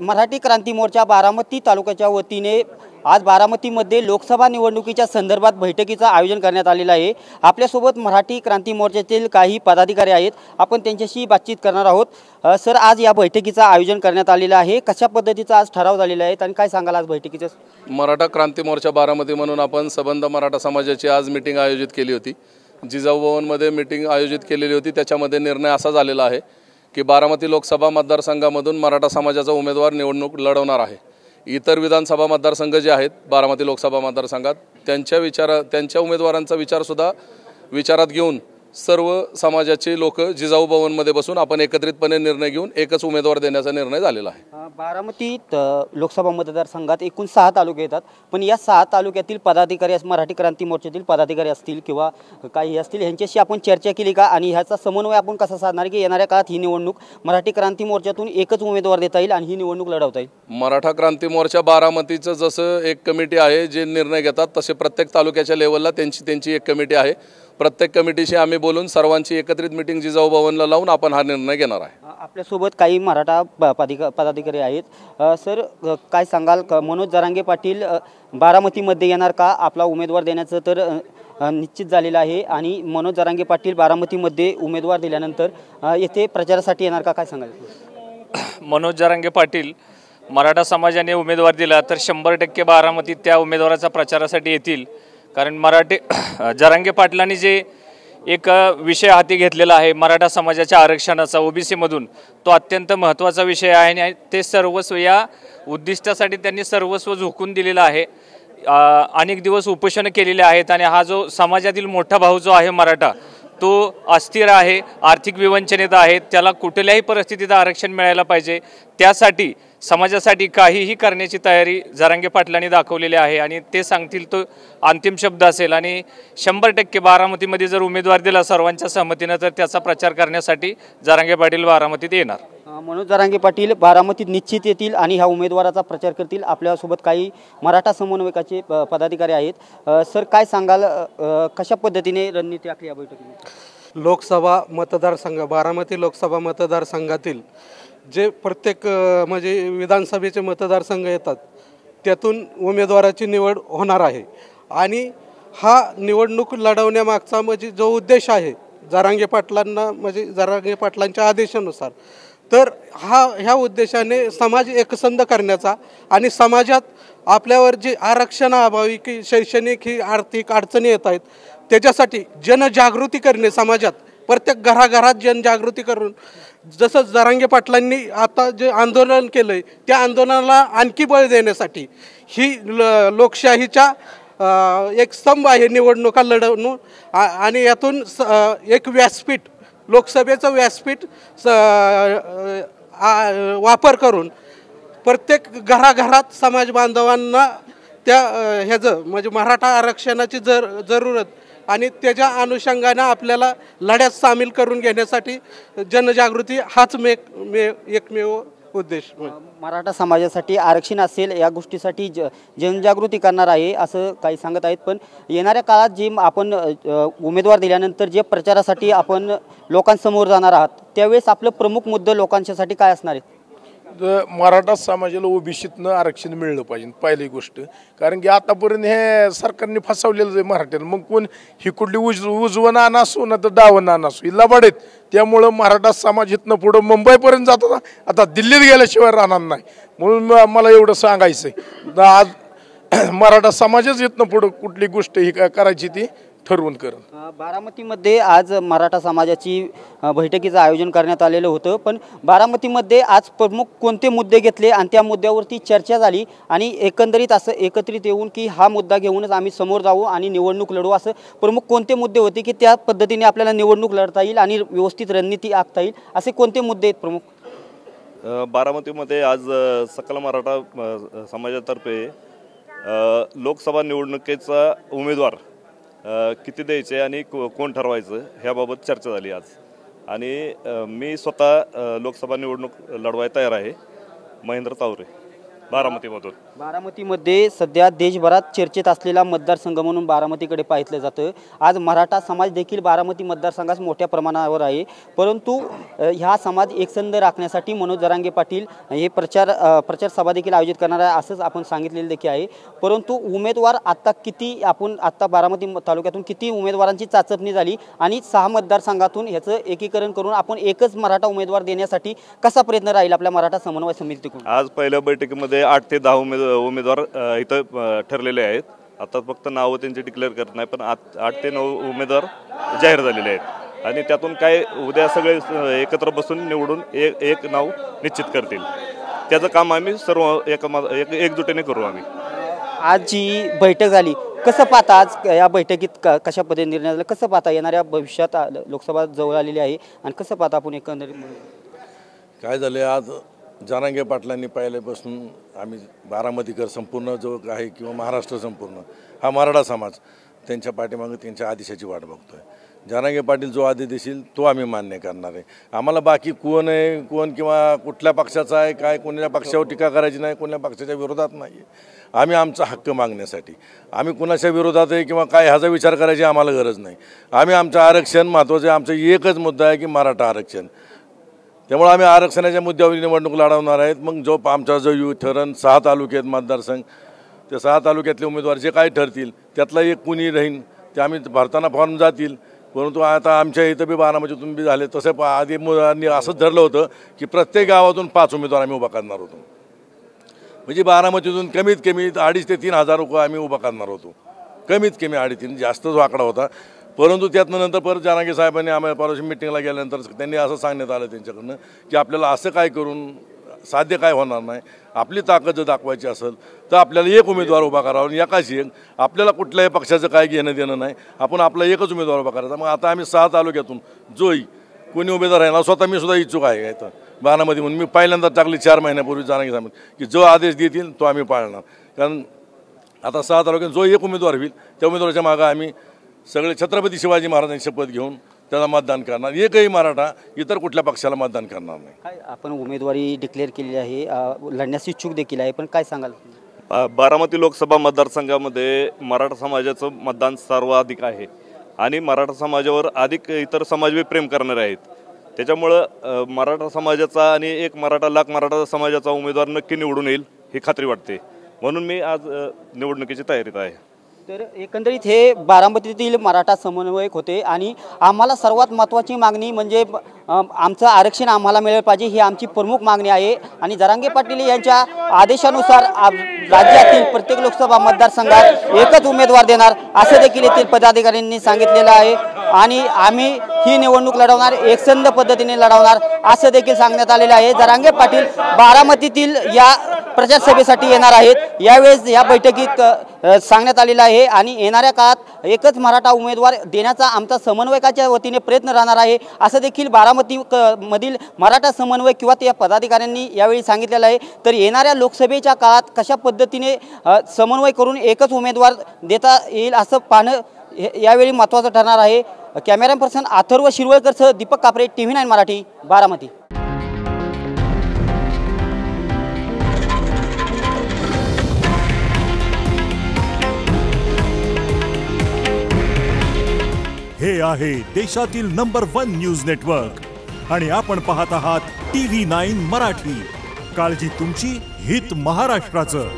मराठी क्रांती मोर्चा बारामती तालुक्याच्या वतीने आज बारामतीमध्ये लोकसभा निवडणुकीच्या संदर्भात बैठकीचं आयोजन करण्यात आलेलं आहे। आपल्यासोबत मराठी क्रांती मोर्चातील काही पदाधिकारी आहेत, आपण त्यांच्याशी बातचीत करणार आहोत। सर, आज या बैठकीचं आयोजन करण्यात आलेलं आहे, कशा पद्धतीचा आज ठराव झालेला आहे आणि काय सांगाल आज बैठकीचं? मराठा क्रांती मोर्चा बारामती म्हणून आपण सबंध मराठा समाजाची आज मीटिंग आयोजित केली होती। जिजाऊ भवनमध्ये मीटिंग आयोजित केलेली होती। त्याच्यामध्ये निर्णय असा झालेला आहे की बारामती लोकसभा मतदारसंघामधून मराठा समाजाचा उमेदवार निवडणूक लढवणार आहे। इतर विधानसभा मतदारसंघ जे आहेत बारामती लोकसभा मतदारसंघात त्यांच्या उमेदवारांचा विचारसुद्धा विचारात घेऊन सर्व समाजाचे लोक जिजाऊ भवनमध्ये बसून आपण एकत्रितपणे निर्णय घेऊन एकच उमेदवार देण्याचा निर्णय झालेला आहे। बारामती लोकसभा मतदारसंघात एकूण 6 तालुके येतात, पण या 6 तालुक्यातील पदाधिकारी मराठी क्रांती मोर्चातील पदाधिकारी असतील किंवा काही असतील यांच्याशी आपण चर्चा केली का आणि ह्याचा समन्वय आपण कसा साधणार की येणाऱ्या काळात ही निवडणूक मराठी क्रांती मोर्चातून एकच उमेदवार देता येईल आणि ही निवडणूक लढवता येईल? मराठा क्रांती मोर्चा बारामतीचं जसं एक कमिटी आहे जे निर्णय घेतात, तसे प्रत्येक तालुक्याच्या लेवलला त्यांची एक कमिटी आहे। प्रत्येक कमिटीशी आम्ही बोलून सर्वांची एकत्रित मीटिंग जिजाऊ भवनला लावून आपण हा निर्णय घेणार आहे। आपल्यासोबत काही मराठा पदाधिकारी आहेत। सर, काय सांगाल, मनोज जरांगे पाटील बारामतीमध्ये येणार का? आपला उमेदवार देण्याचं तर निश्चित झालेलं आहे आणि मनोज जरांगे पाटील बारामतीमध्ये उमेदवार दिल्यानंतर येथे प्रचारासाठी येणार का? काय सांगाल? मनोज जरांगे पाटील मराठा समाजाने उमेदवार दिला तर 100% बारामतीत त्या उमेदवाराचा प्रचारासाठी येतील। कारण जरांगे पाटलांनी जे एक विषय हाती घेतलेला आहे मराठा समाजाच्या आरक्षणाचा ओबीसी मधून, तो अत्यंत महत्त्वाचा विषय आहे आणि ते सर्वस्व या उद्दिष्टासाठी त्यांनी सर्वस्व झोकून दिलेलं आहे। अनेक दिवस उपोषण केलेले आहेत आणि हा जो समाजातील मोठा भाऊ जो आहे मराठा, तो अस्थिर आहे, आर्थिक विवंचनेत आहे, त्याला कुठल्याही परिस्थितीत आरक्षण मिळायला पाहिजे। त्यासाठी समाजासाठी काहीही करण्याची तयारी जरांगे पाटलांनी दाखवलेली आहे आणि ते सांगतील तो अंतिम शब्द असेल आणि 100% बारामतीमध्ये जर उमेदवार दिला सर्वांच्या सहमतीनं तर त्याचा प्रचार करण्यासाठी जरांगे पाटील बारामतीत येणार। मनोज जरांगे पाटील बारामतीत निश्चित येतील आणि ह्या उमेदवाराचा प्रचार करतील। आपल्यासोबत काही मराठा समन्वयकाचे पदाधिकारी आहेत। सर, काय सांगाल, कशा पद्धतीने रणनीती आखली या बैठकीत? लोकसभा मतदारसंघ बारामती लोकसभा मतदारसंघातील जे प्रत्येक म्हणजे विधानसभेचे मतदारसंघ येतात त्यातून उमेदवाराची निवड होणार आहे आणि हा निवडणूक लढवण्यामागचा म्हणजे जो उद्देश आहे जरांगे पाटलांना म्हणजे जरांगे पाटलांच्या आदेशानुसार, तर ह्या उद्देशाने समाज एकसंध करण्याचा आणि समाजात आपल्यावर जे आरक्षणाअभावी की शैक्षणिक ही आर्थिक अडचणी येत आहेत त्याच्यासाठी जनजागृती करणे, समाजात प्रत्येक घराघरात जनजागृती करून जसं जरांगे पाटलांनी आता जे आंदोलन केलं आहे त्या आंदोलनाला आणखी बळ देण्यासाठी ही लोकशाहीचा एक स्तंभ आहे निवडणुका लढवणं आणि यातून एक व्यासपीठ, लोकसभेचं व्यासपीठ वापर करून प्रत्येक घराघरात समाज बांधवांना त्या ह्याचं म्हणजे मराठा आरक्षणाची जरूरत आणि त्याच्या अनुषंगाने आपल्याला लढ्यात सामील करून घेण्यासाठी जनजागृती हाच एकमेव उद्देश। मराठा समाजासाठी आरक्षण असेल या गोष्टीसाठी जनजागृती करणार आहे असं काही सांगत आहेत, पण येणाऱ्या काळात जे आपण उमेदवार दिल्यानंतर जे प्रचारासाठी आपण लोकांसमोर जाणार आहात त्यावेळेस आपलं प्रमुख मुद्दे लोकांच्यासाठी काय असणार आहे? मराठा समाजाला ओबीसीतनं आरक्षण मिळलं पाहिजे पहिली गोष्ट। कारण की आतापर्यंत हे सरकारने फसवलेलं आहे मराठ्याला। मग कोण ही कुठली उजवं नाणं असो ना तर डावं नाणं असो ही लबाड आहेत, त्यामुळं मराठा समाज इथनं पुढं मुंबईपर्यंत जातो ना, आता दिल्लीत गेल्याशिवाय राहणार नाही। म्हणून मला एवढं सांगायचं आहे, आज मराठा समाजच इथनं पुढं कुठली गोष्ट ही करायची ती ठरवून करून। बारामतीमध्ये आज मराठा समाजाची बैठकीचं आयोजन करण्यात आलेलं होतं, पण बारामतीमध्ये आज प्रमुख कोणते मुद्दे घेतले आणि त्या मुद्द्यावरती चर्चा झाली आणि एकंदरीत असं एकत्रित येऊन की हा मुद्दा घेऊनच आम्ही समोर जाऊ आणि निवडणूक लढवू, असं प्रमुख कोणते मुद्दे होते की त्या पद्धतीने आपल्याला निवडणूक लढता येईल आणि व्यवस्थित रणनीती आखता येईल, असे कोणते मुद्दे आहेत प्रमुख? बारामतीमध्ये आज सकल मराठा समाजातर्फे लोकसभा निवडणुकीचा उमेदवार किती द्यायचे आणि कोण ठरवायचं ह्याबाबत चर्चा झाली आज आणि मी स्वतः लोकसभा निवडणूक लढवायला तयार आहे, महेंद्र तावरे। बारामतीमधून. बारामतीमध्ये सध्या देशभरात चर्चेत असलेला मतदारसंघ म्हणून बारामतीकडे पाहिलं जातं. आज मराठा समाज देखील बारामती मतदारसंघात मोठ्या प्रमाणावर आहे, परंतु ह्या समाज एकसंध राखण्यासाठी मनोज जरांगे पाटील हे प्रचार सभा देखील आयोजित करणार आहे असंच आपण सांगितलेलं देखील आहे. परंतु उमेदवार आत्ता बारामती तालुक्यातून किती उमेदवारांची चाचपणी झाली आणि 6 मतदारसंघातून ह्याचं एकीकरण करून आपण एकच मराठा उमेदवार देण्यासाठी कसा प्रयत्न राहील आपल्या मराठा समन्वय समितीकडून? आज पहिल्या बैठकीमध्ये 8 ते 10 उमेदवार इथं ठरलेले आहेत. आता फक्त नावं त्यांची डिक्लेअर करत नाही, पण 8 ते 9 उमेदवार जाहीर झालेले आहेत आणि त्यातून काय उद्या सगळे एकत्र बसून निवडून एक नाव निश्चित करतील. त्याचं काम आम्ही सर्व एकजुटीने करू. आम्ही आज जी बैठक झाली, कसं पाहता आज या बैठकीत कशा पद्धतीने निर्णय झाला, कसं पाहता येणाऱ्या भविष्यात लोकसभा जवळ आलेली आहे आणि कसं पाहता आपण एकंदरीत काय झाले? आज जरांगे पाटलांनी पहिल्यापासून आम्ही बारामतीकर संपूर्ण जो आहे किंवा महाराष्ट्र संपूर्ण हा मराठा समाज त्यांच्या पाठीमागे त्यांच्या आदेशाची वाट बघतो आहे. जरांगे पाटील जो आदेश देशील तो आम्ही मान्य करणार आहे. आम्हाला बाकी कोण आहे कोण किंवा कुठल्या पक्षाचा आहे काय कोणत्या पक्षावर टीका करायची नाही, कोणत्या पक्षाच्या विरोधात नाही आहे. आम्ही आमचा हक्क मागण्यासाठी आम्ही कुणाच्या विरोधात आहे किंवा काय ह्याचा विचार करायची आम्हाला गरज नाही. आम्ही आमचं आरक्षण महत्त्वाचं आहे. आमचं एकच मुद्दा आहे की मराठा आरक्षण. त्यामुळे आम्ही आरक्षणाच्या मुद्द्यावर निवडणूक लढवणार आहेत. मग जो आमचा जो ठरण 6 तालुक्यात मतदारसंघ, त्या 6 तालुक्यातले उमेदवार जे काय ठरतील त्यातला एक कुणी राहीन ते आम्ही भरताना फॉर्म जातील. परंतु आता आमच्या इथं बी बारामतीतून बी झाले तसं आधी असंच ठरलं होतं की प्रत्येक गावातून 5 उमेदवार आम्ही उभा करणार होतो. म्हणजे बारामतीतून कमीत कमी 2,500 ते 3,000 लोक आम्ही उभा करणार होतो. कमीत कमी 2,500 जास्त जो आकडा होता. परंतु त्यातनं नंतर परत जरांगे साहेबांनी आम्हाला परवाशी मिटिंगला गेल्यानंतर त्यांनी असं सांगण्यात आलं त्यांच्याकडनं की आपल्याला असं काय करून साध्य काय होणार नाही. आपली ताकद जर दाखवायची असेल तर आपल्याला एक उमेदवार उभा करावा, एकाशी एक. आपल्याला कुठल्याही पक्षाचं काय घेणं देणं नाही, आपण आपला एकच उमेदवार उभा करायचा. मग आता आम्ही 6 तालुक्यातून जोही कोणी उमेदवार आहे ना, स्वतः मी सुद्धा इच्छुक आहे इथं बारामती म्हणून. मी पहिल्यांदा टाकली 4 महिन्यापूर्वी जरांगे साहेब की जो आदेश देतील तो आम्ही पाळणार. कारण आता 6 तालुक्यात जो एक उमेदवार होईल त्या उमेदवाराच्या मागं आम्ही सगळे छत्रपती शिवाजी महाराजांची शपथ घेऊन त्याला मतदान करणार. एकही मराठा इतर कुठल्या पक्षाला मतदान करणार नाही. काय आपण उमेदवारी डिक्लेअर केलेली आहे, लढण्यास इच्छुक देखील आहे, पण काय सांगाल? बारामती लोकसभा मतदारसंघामध्ये मराठा समाजाचं मतदान सर्वाधिक आहे आणि मराठा समाजावर अधिक इतर समाजही प्रेम करणारे आहेत. त्याच्यामुळं मराठा समाजाचा आणि एक लाख मराठा समाजाचा उमेदवार नक्की निवडून येईल ही खात्री वाटते. म्हणून मी आज निवडणुकीची तयारीत आहे. तर एकंदरीत हे बारामतीतील मराठा समन्वयक होते आणि आम्हाला सर्वात महत्त्वाची मागणी म्हणजे आमचं आरक्षण आम्हाला मिळालं पाहिजे ही आमची प्रमुख मागणी आहे. आणि जरांगे पाटील यांच्या आदेशानुसार राज्यातील प्रत्येक लोकसभा मतदारसंघात एकच उमेदवार देणार असं देखील येथील पदाधिकाऱ्यांनी सांगितलेलं आहे. आणि आम्ही ही निवडणूक लढवणार, एकसंध पद्धतीने लढवणार असं देखील सांगण्यात आलेलं आहे. जरांगे पाटील बारामतीतील या प्रचार सभेसाठी येणार आहेत. यावेळेस या बैठकीत सांगण्यात आलेलं आहे आणि येणाऱ्या काळात एकच मराठा उमेदवार देण्याचा आमचा समन्वयकाच्या वतीने प्रयत्न राहणार आहे असं देखील बारामती मधील मराठा समन्वय किंवा त्या पदाधिकाऱ्यांनी यावेळी सांगितलेलं आहे. तर येणाऱ्या लोकसभेच्या काळात कशा पद्धतीने समन्वय करून एकच उमेदवार देता येईल असं पाहणं यावेळी महत्त्वाचं ठरणार आहे. कॅमेरा पर्सन अथर्व शिरवळकरसह दीपक कापरे, TV9 मराठी, बारामती. हे आहे देशातील नंबर 1 न्यूज नेटवर्क आणि आपण पाहत आहात TV9 मराठी. काळजी तुमची, हित महाराष्ट्राचं.